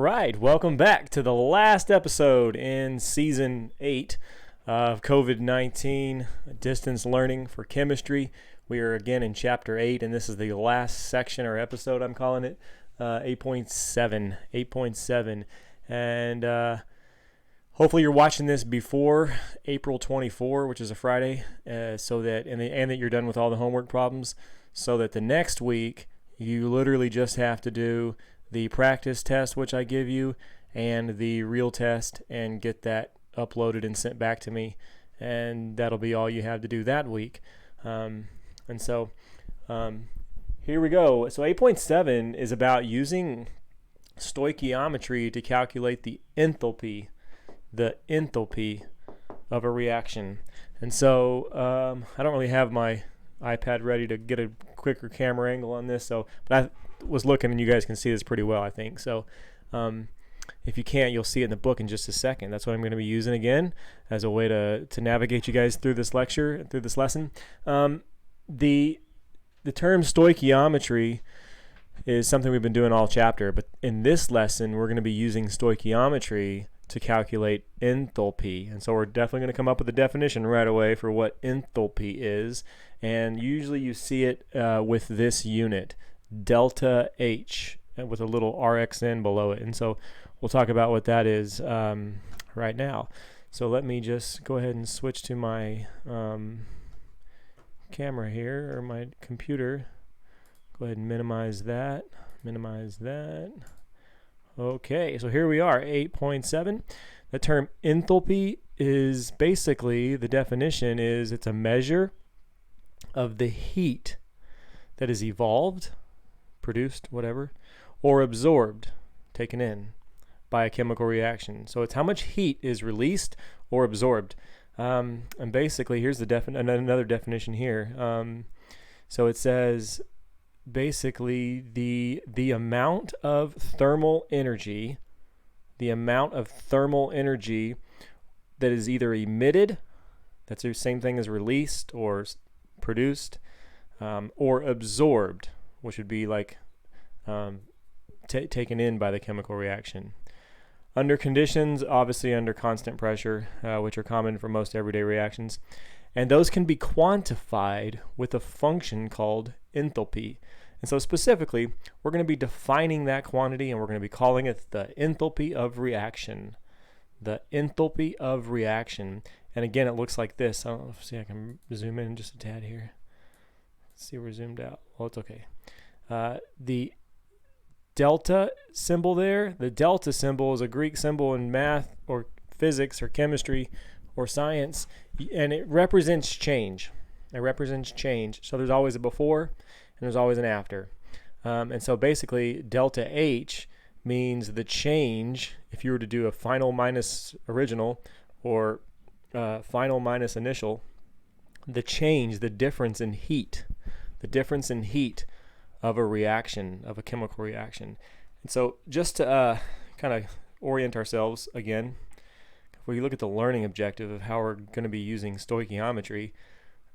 right, welcome back to the last episode in Season 8 of COVID-19 Distance Learning for Chemistry. We are again in Chapter 8, and this is the last section or episode, I'm calling it, 8.7. And hopefully you're watching this before April 24, which is a Friday, so that and that you're done with all the homework problems, so that the next week you literally just have to do the practice test, which I give you, and the real test, and get that uploaded and sent back to me. And that'll be all you have to do that week. Here we go. So 8.7 is about using stoichiometry to calculate the enthalpy of a reaction. And so I don't really have my iPad ready to get a quicker camera angle on this, but I was looking, and you guys can see this pretty well, I think. So if you can't, you'll see it in the book in just a second. That's what I'm going to be using again as a way to navigate you guys through this lecture, through this lesson. The term stoichiometry is something we've been doing all chapter, but in this lesson we're going to be using stoichiometry to calculate enthalpy. And so we're definitely going to come up with a definition right away for what enthalpy is. And usually you see it with this unit, delta H, with a little RXN below it. And so we'll talk about what that is right now. So let me just go ahead and switch to my camera here, or my computer. Go ahead and minimize that. Okay, so here we are, 8.7. The term enthalpy is basically, the definition is, it's a measure of the heat that is evolved, produced, whatever, or absorbed, taken in, by a chemical reaction. So it's how much heat is released or absorbed. And basically, here's another definition here. So it says, basically, the amount of thermal energy, that is either emitted, that's the same thing as released or produced, or absorbed, which would be like taken in by the chemical reaction. Under conditions, obviously under constant pressure, which are common for most everyday reactions, and those can be quantified with a function called enthalpy. And so specifically, we're going to be defining that quantity, and we're going to be calling it the enthalpy of reaction. The enthalpy of reaction. And again, it looks like this. I don't know if I can zoom in just a tad here. Let's see, we're zoomed out. Well, it's okay. The delta symbol there, the delta symbol is a Greek symbol in math or physics or chemistry or science, and it represents change. So there's always a before and there's always an after. And so basically, delta H means the change. If you were to do a final minus original or final minus initial, the change, the difference in heat of a reaction, of a chemical reaction. And so just to kind of orient ourselves again, if we look at the learning objective of how we're going to be using stoichiometry,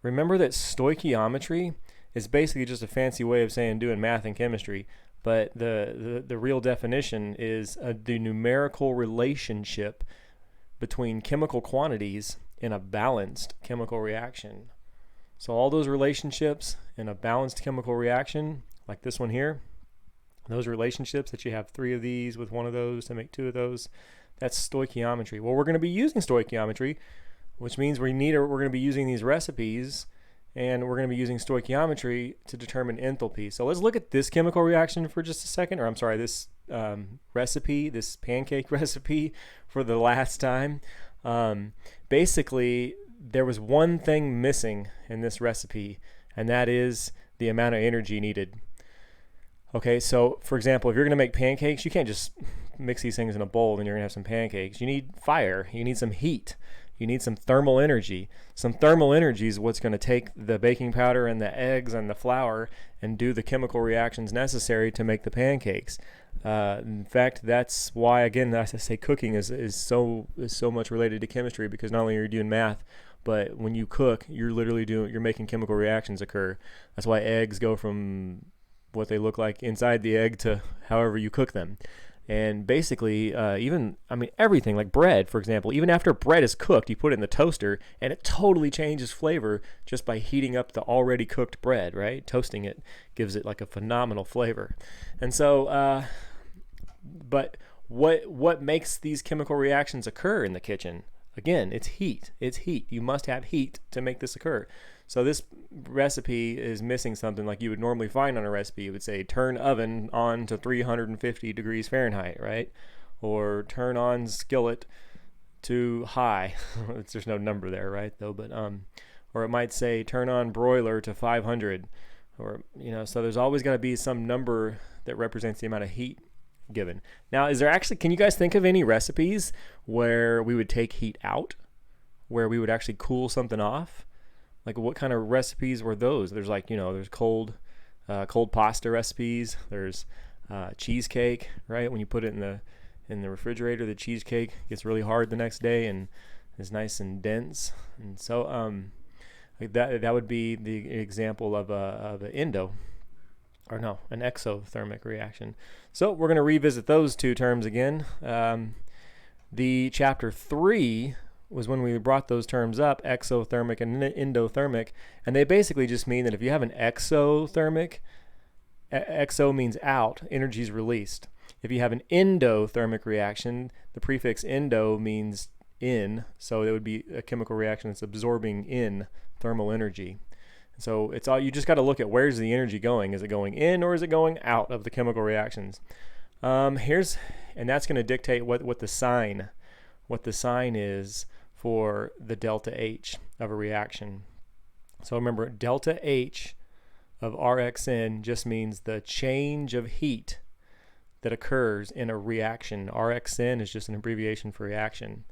remember that stoichiometry is basically just a fancy way of saying doing math and chemistry, but the real definition is the numerical relationship between chemical quantities in a balanced chemical reaction. So all those relationships in a balanced chemical reaction, like this one here, those relationships that you have 3 of these with 1 of those to make 2 of those, that's stoichiometry. Well, we're going to be using stoichiometry, which means we're going to be using these recipes, and we're going to be using stoichiometry to determine enthalpy. So let's look at this chemical reaction for just a second, or I'm sorry, this recipe, this pancake recipe for the last time. Basically, there was one thing missing in this recipe, and that is the amount of energy needed. Okay, so for example, if you're going to make pancakes, you can't just mix these things in a bowl and you're going to have some pancakes. You need fire. You need some heat. You need some thermal energy. Some thermal energy is what's going to take the baking powder and the eggs and the flour and do the chemical reactions necessary to make the pancakes. In fact, that's why, again, I say cooking is so much related to chemistry, because not only are you doing math, but when you cook, you're making chemical reactions occur. That's why eggs go from what they look like inside the egg to however you cook them. And basically, everything like bread, for example, even after bread is cooked, you put it in the toaster and it totally changes flavor just by heating up the already cooked bread, right? Toasting it gives it like a phenomenal flavor. And so, but what makes these chemical reactions occur in the kitchen? Again, it's heat. It's heat. You must have heat to make this occur. So this recipe is missing something like you would normally find on a recipe. It would say turn oven on to 350 degrees Fahrenheit, right? Or turn on skillet to high. There's no number there, right? Though, but or it might say turn on broiler to 500, or so there's always got to be some number that represents the amount of heat given. Now, can you guys think of any recipes where we would take heat out, where we would actually cool something off? Like what kind of recipes were those? There's there's cold pasta recipes. There's cheesecake, right? When you put it in the refrigerator, the cheesecake gets really hard the next day and is nice and dense. And so that would be the example of an exothermic reaction. So we're going to revisit those two terms again. The chapter 3 was when we brought those terms up, exothermic and endothermic, and they basically just mean that if you have an exothermic, exo means out, energy is released. If you have an endothermic reaction, the prefix endo means in, so it would be a chemical reaction that's absorbing in thermal energy. So it's all, you just got to look at where's the energy going. Is it going in or is it going out of the chemical reactions? And that's going to dictate what the sign is for the delta H of a reaction. So remember, delta H of Rxn just means the change of heat that occurs in a reaction. Rxn is just an abbreviation for reaction.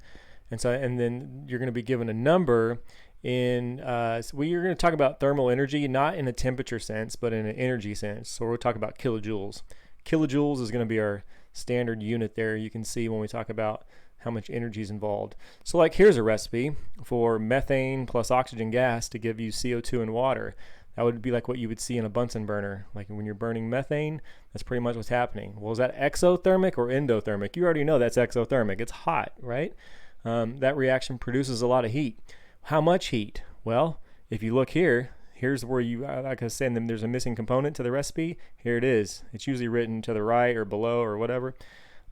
And then you're going to be given a number you're going to talk about thermal energy, not in a temperature sense, but in an energy sense. So we'll talk about kilojoules. Kilojoules is going to be our standard unit there. You can see when we talk about how much energy is involved. So here's a recipe for methane plus oxygen gas to give you CO2 and water. That would be like what you would see in a Bunsen burner. Like when you're burning methane, that's pretty much what's happening. Well, is that exothermic or endothermic? You already know that's exothermic. It's hot, right? That reaction produces a lot of heat. How much heat? Well, if you look here, here's where like I was saying, there's a missing component to the recipe. Here it is. It's usually written to the right or below or whatever,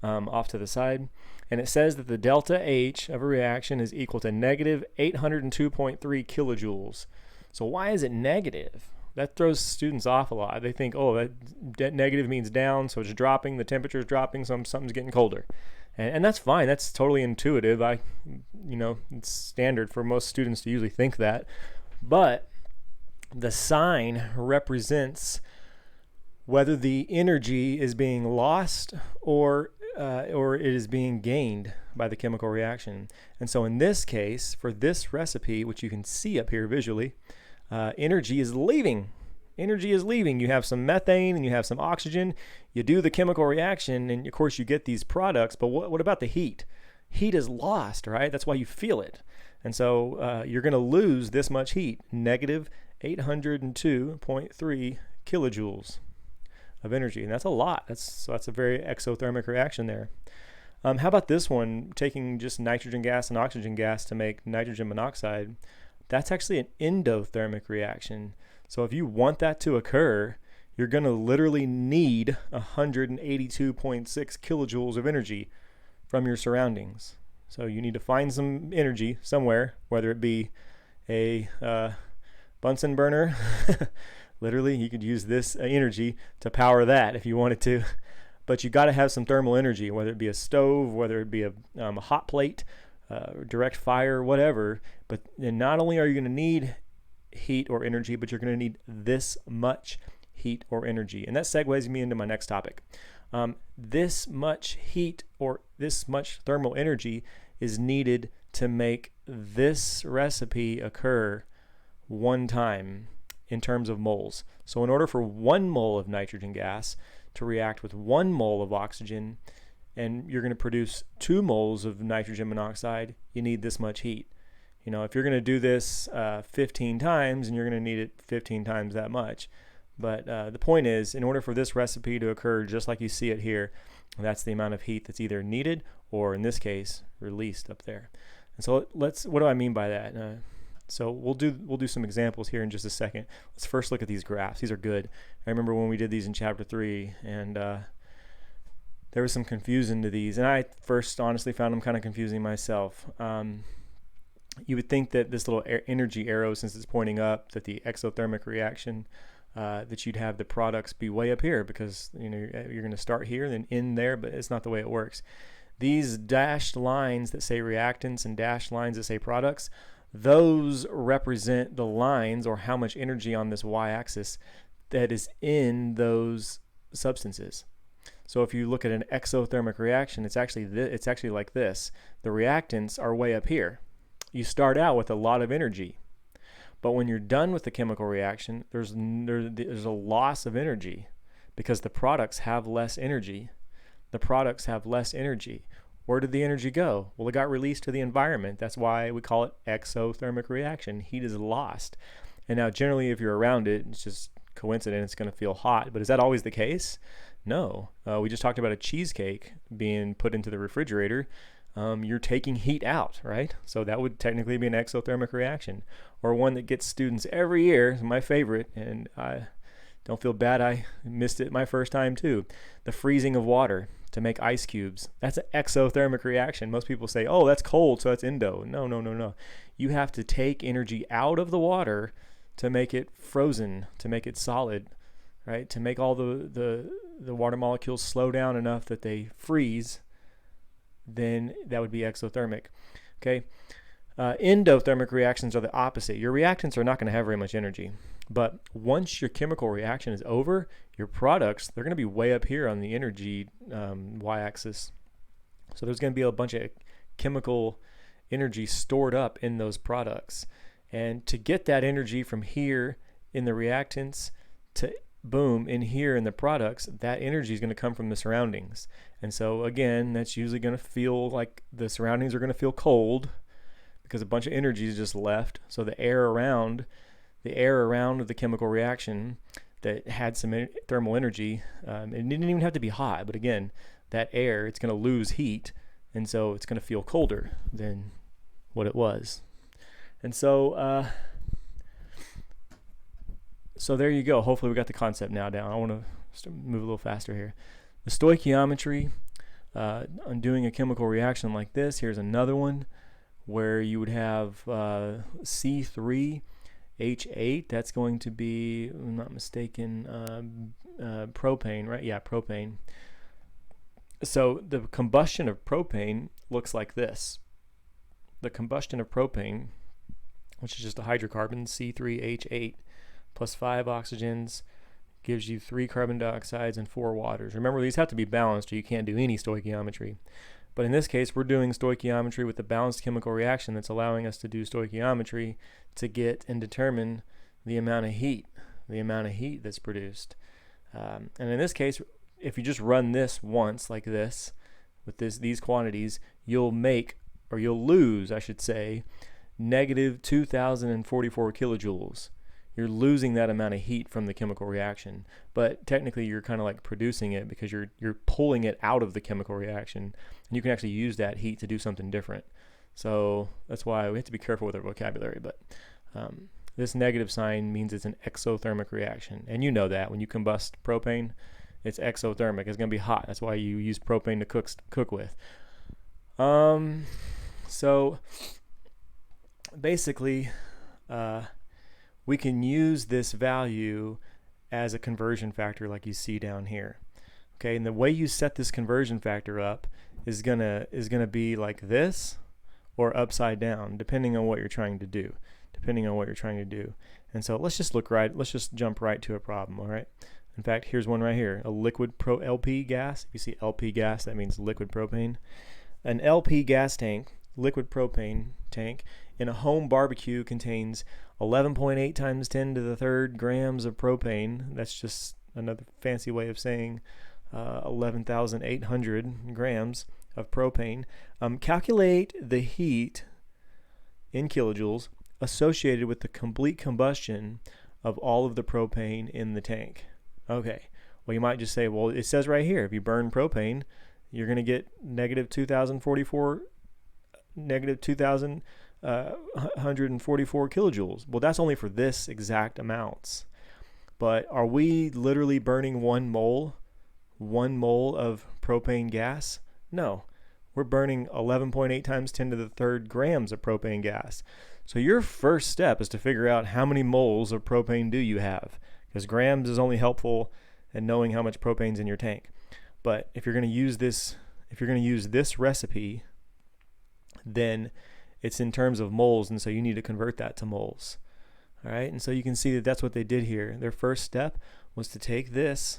off to the side. And it says that the delta H of a reaction is equal to negative 802.3 kilojoules. So why is it negative? That throws students off a lot. They think, that negative means down, so it's dropping, the temperature is dropping, so something's getting colder. And that's fine. That's totally intuitive. It's standard for most students to usually think that. But the sign represents whether the energy is being lost or it is being gained by the chemical reaction. And so in this case, for this recipe, which you can see up here visually, energy is leaving. Energy is leaving. You have some methane and you have some oxygen. You do the chemical reaction and of course you get these products, but what about the heat? Heat is lost, right? That's why you feel it. And so you're going to lose this much heat, negative 802.3 kilojoules of energy. And that's a lot. That's a very exothermic reaction there. How about this one, taking just nitrogen gas and oxygen gas to make nitrogen monoxide? That's actually an endothermic reaction. So if you want that to occur, you're going to literally need 182.6 kilojoules of energy from your surroundings. So you need to find some energy somewhere, whether it be a Bunsen burner. Literally, you could use this energy to power that if you wanted to. But you got to have some thermal energy, whether it be a stove, whether it be a hot plate, direct fire, whatever. But then not only are you going to need heat or energy, but you're going to need this much heat or energy. And that segues me into my next topic. This much heat or this much thermal energy is needed to make this recipe occur one time in terms of moles. So in order for 1 mole of nitrogen gas to react with 1 mole of oxygen, and you're going to produce 2 moles of nitrogen monoxide, you need this much heat. If you're going to do this 15 times, and you're going to need it 15 times that much. But the point is, in order for this recipe to occur just like you see it here, that's the amount of heat that's either needed or, in this case, released up there. And so what do I mean by that? So we'll do some examples here in just a second. Let's first look at these graphs. These are good. I remember when we did these in chapter 3, and there was some confusion to these, and I first honestly found them kind of confusing myself. You would think that this little energy arrow, since it's pointing up, that the exothermic reaction, that you'd have the products be way up here, because you're going to start here and then end there, but it's not the way it works. These dashed lines that say reactants and dashed lines that say products, those represent the lines or how much energy on this y-axis that is in those substances. So if you look at an exothermic reaction, it's actually like this. The reactants are way up here. You start out with a lot of energy, but when you're done with the chemical reaction, there's a loss of energy because the products have less energy. The products have less energy. Where did the energy go? Well, it got released to the environment. That's why we call it exothermic reaction. Heat is lost. And now generally if you're around it, it's just coincidence, it's going to feel hot. But is that always the case? No. We just talked about a cheesecake being put into the refrigerator. You're taking heat out, right? So that would technically be an exothermic reaction. Or one that gets students every year, my favorite, and I don't feel bad I missed it my first time too. The freezing of water to make ice cubes. That's an exothermic reaction. Most people say, oh, that's cold, so that's endo. No. You have to take energy out of the water to make it frozen, to make it solid, right? To make all the water molecules slow down enough that they freeze, then that would be exothermic. Okay. Endothermic reactions are the opposite. Your reactants are not going to have very much energy, but once your chemical reaction is over, your products, they're going to be way up here on the energy y-axis. So there's going to be a bunch of chemical energy stored up in those products. And to get that energy from here in the reactants to boom in here in the products, that energy is going to come from the surroundings. And so again, that's usually going to feel like the surroundings are going to feel cold because a bunch of energy is just left. So the air around the chemical reaction that had some thermal energy, it didn't even have to be hot, but again, that air, it's going to lose heat, and so it's going to feel colder than what it was. And so so there you go. Hopefully we got the concept now down. I want to move a little faster here. The stoichiometry on doing a chemical reaction like this, here's another one where you would have C3H8. That's going to be, if I'm not mistaken, propane, right? Yeah, propane. So the combustion of propane looks like this. The combustion of propane, which is just a hydrocarbon, C3H8, plus 5 oxygens, gives you 3 carbon dioxides and 4 waters. Remember, these have to be balanced or you can't do any stoichiometry. But in this case, we're doing stoichiometry with the balanced chemical reaction that's allowing us to do stoichiometry to get and determine the amount of heat that's produced. And in this case, if you just run this once like this, with these quantities, you'll lose, I should say, negative 2,044 kilojoules. You're losing that amount of heat from the chemical reaction, but technically you're kind of like producing it because you're pulling it out of the chemical reaction, and you can actually use that heat to do something different. So that's why we have to be careful with our vocabulary, but this negative sign means it's an exothermic reaction, and you know that when you combust propane, it's exothermic. It's going to be hot. That's why you use propane to cook with. So basically, we can use this value as a conversion factor like you see down here. Okay, and the way you set this conversion factor up is gonna be like this or upside down, depending on what you're trying to do. And so let's just jump right to a problem, all right? In fact, here's one right here, a liquid LP gas. If you see LP gas, that means liquid propane. An LP gas tank, liquid propane tank, in a home barbecue contains 11.8 times 10 to the third grams of propane. That's just another fancy way of saying 11,800 grams of propane. Calculate the heat in kilojoules associated with the complete combustion of all of the propane in the tank. Okay, well, you might just say, well, it says right here, if you burn propane, you're going to get negative 2,044 kilojoules. Well, that's only for this exact amounts. But are we literally burning 1 mole of propane gas? No, we're burning 11.8 times 10 to the third grams of propane gas. So your first step is to figure out how many moles of propane do you have, because grams is only helpful in knowing how much propane's in your tank. But if you're going to use this recipe, then it's in terms of moles, and so you need to convert that to moles. All right, and so you can see that that's what they did here. Their first step was to take this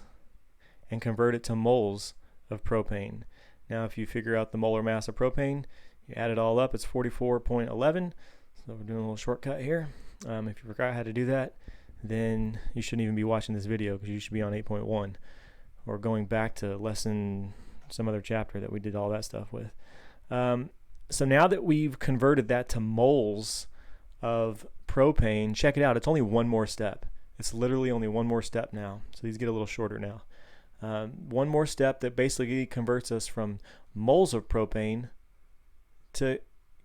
and convert it to moles of propane. Now, if you figure out the molar mass of propane, you add it all up, it's 44.11. So we're doing a little shortcut here. If you forgot how to do that, then you shouldn't even be watching this video, because you should be on 8.1 or going back to lesson some other chapter that we did all that stuff with. So now that we've converted that to moles of propane, check it out. It's only one more step. It's literally only one more step now. So these get a little shorter now. One more step that basically converts us from moles of propane to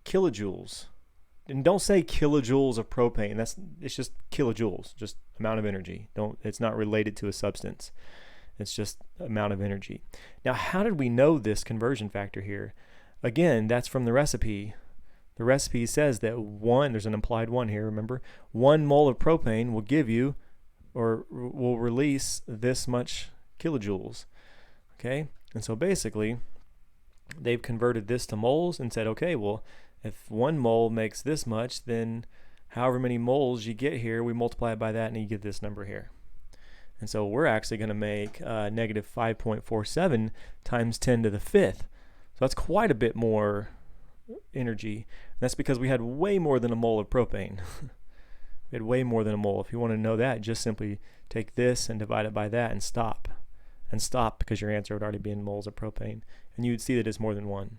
kilojoules. And don't say kilojoules of propane. It's just kilojoules, just amount of energy. It's not related to a substance. It's just amount of energy. Now, how did we know this conversion factor here? Again, that's from the recipe. The recipe says that there's an implied 1 here, remember? 1 mole of propane will give you, or will release this much kilojoules. Okay? And so basically, they've converted this to moles and said, okay, well, if 1 mole makes this much, then however many moles you get here, we multiply it by that and you get this number here. And so we're actually going to make negative 5.47 times 10 to the 5th. So that's quite a bit more energy. And that's because we had way more than a mole of propane. We had way more than a mole. If you want to know that, just simply take this and divide it by that and stop. And stop, because your answer would already be in moles of propane. And you'd see that it's more than 1.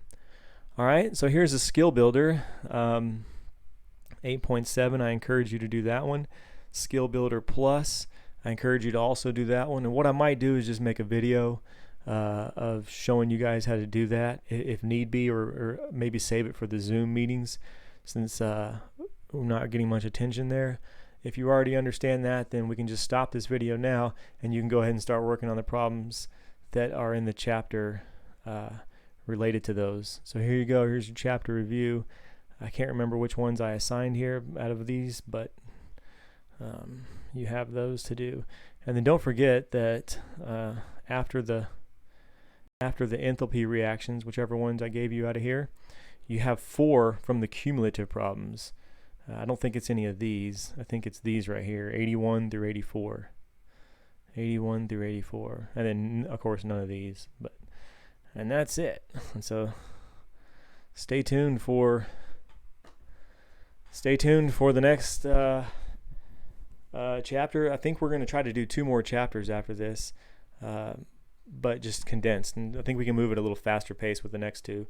All right, so here's a skill builder. 8.7, I encourage you to do that one. Skill builder plus, I encourage you to also do that one. And what I might do is just make a video of showing you guys how to do that if need be, or maybe save it for the Zoom meetings, since we're not getting much attention there. If you already understand that, then we can just stop this video now and you can go ahead and start working on the problems that are in the chapter related to those. So here you go, here's your chapter review. I can't remember which ones I assigned here out of these, but you have those to do. And then don't forget that after the enthalpy reactions, whichever ones I gave you out of here, you have 4 from the cumulative problems. I don't think it's any of these. I think it's these right here, 81 through 84. 81 through 84. And then, of course, none of these. And that's it. And so stay tuned for the next chapter. I think we're going to try to do 2 more chapters after this, but just condensed. And I think we can move at a little faster pace with the next 2.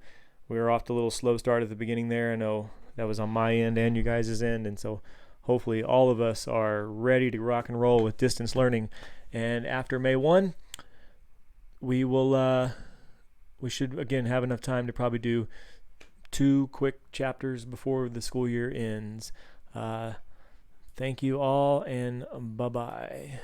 We were off to a little slow start at the beginning there. I know that was on my end and you guys' end, and so hopefully all of us are ready to rock and roll with distance learning. And after May 1, we should again have enough time to probably do 2 quick chapters before the school year ends. Thank you all, and bye-bye.